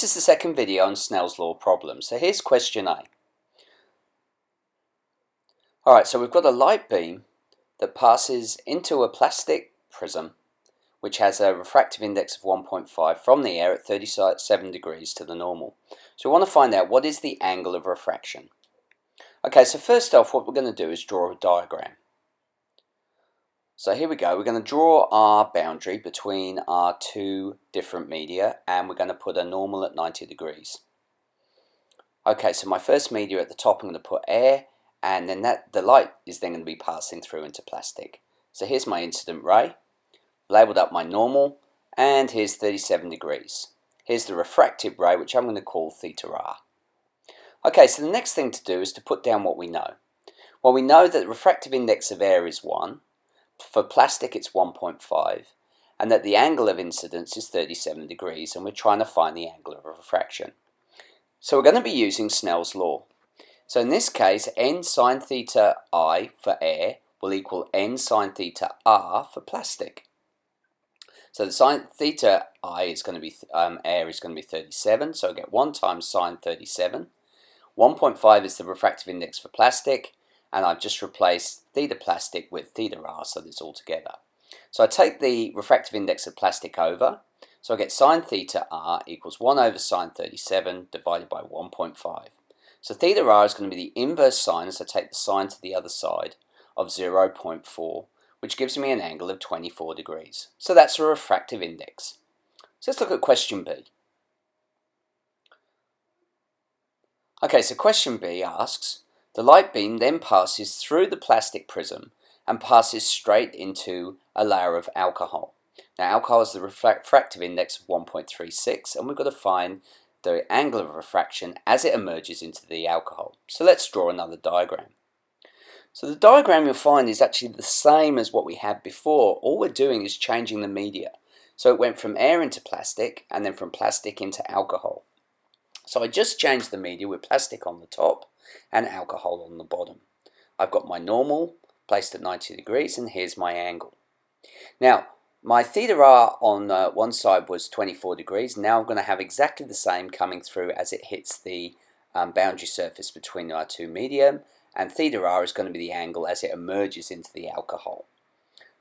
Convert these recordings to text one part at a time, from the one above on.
is the second video on Snell's Law problems. So here's question A. Alright, so we've got a light beam that passes into a plastic prism which has a refractive index of 1.5 from the air at 37 degrees to the normal. So we want to find out what is the angle of refraction. Okay, so first off what we're going to do is draw a diagram. So here we go, we're going to draw our boundary between our two different media and we're going to put a normal at 90 degrees. Okay, so my first media at the top I'm going to put air, and then the light is then going to be passing through into plastic. So here's my incident ray, labelled up my normal, and here's 37 degrees. Here's the refractive ray, which I'm going to call theta r. Okay, so the next thing to do is to put down what we know. Well, we know that the refractive index of air is 1, for plastic it's 1.5, and that the angle of incidence is 37 degrees, and we're trying to find the angle of refraction. So we're going to be using Snell's law. So in this case, n sine theta I for air will equal n sine theta r for plastic. So the sine theta I is going to be, air is going to be 37, so I get 1 times sine 37. 1.5 is the refractive index for plastic, and I've just replaced theta plastic with theta r, so it's all together. So I take the refractive index of plastic over, so I get sine theta r equals 1 over sine 37 divided by 1.5. So theta r is going to be the inverse sine, as I take the sine to the other side, of 0.4, which gives me an angle of 24 degrees. So that's a refractive index. So let's look at question B. Okay, so question B asks, the light beam then passes through the plastic prism and passes straight into a layer of alcohol. Now alcohol has the refractive index of 1.36, and we've got to find the angle of refraction as it emerges into the alcohol. So let's draw another diagram. So the diagram you'll find is actually the same as what we had before. All we're doing is changing the media. So it went from air into plastic and then from plastic into alcohol. So I just changed the media with plastic on the top and alcohol on the bottom. I've got my normal placed at 90 degrees, and here's my angle. Now my theta r on one side was 24 degrees. Now I'm going to have exactly the same coming through as it hits the boundary surface between our two medium, and theta r is going to be the angle as it emerges into the alcohol.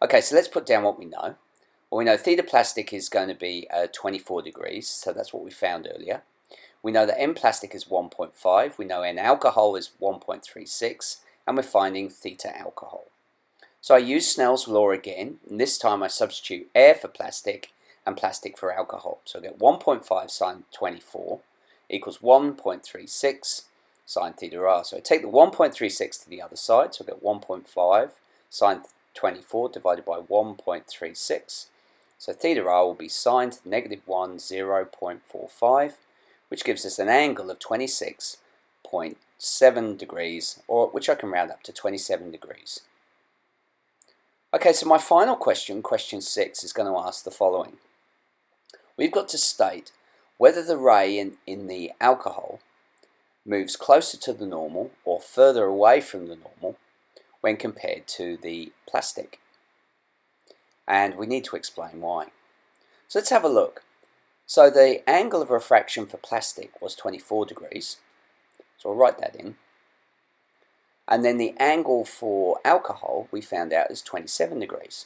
Okay, so let's put down what we know. Well, we know theta plastic is going to be 24 degrees, so that's what we found earlier. We know that n plastic is 1.5, we know n alcohol is 1.36, and we're finding theta alcohol. So I use Snell's law again, and this time I substitute air for plastic and plastic for alcohol. So I get 1.5 sine 24 equals 1.36 sine theta r. So I take the 1.36 to the other side, so I get 1.5 sine 24 divided by 1.36. So theta r will be sine to the negative 1, 0.45, which gives us an angle of 26.7 degrees, or which I can round up to 27 degrees. Okay, so my final question, question 6, is going to ask the following. We've got to state whether the ray in the alcohol moves closer to the normal or further away from the normal when compared to the plastic. And we need to explain why. So let's have a look. So the angle of refraction for plastic was 24 degrees. So I'll write that in. And then the angle for alcohol we found out is 27 degrees.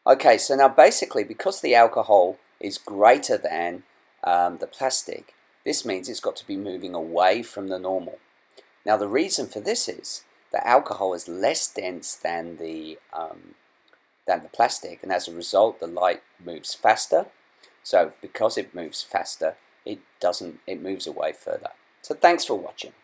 Okay, so now basically because the alcohol is greater than the plastic, this means it's got to be moving away from the normal. Now the reason for this is that alcohol is less dense than the plastic, and as a result the light moves faster. So because it moves faster, it moves away further. So thanks for watching.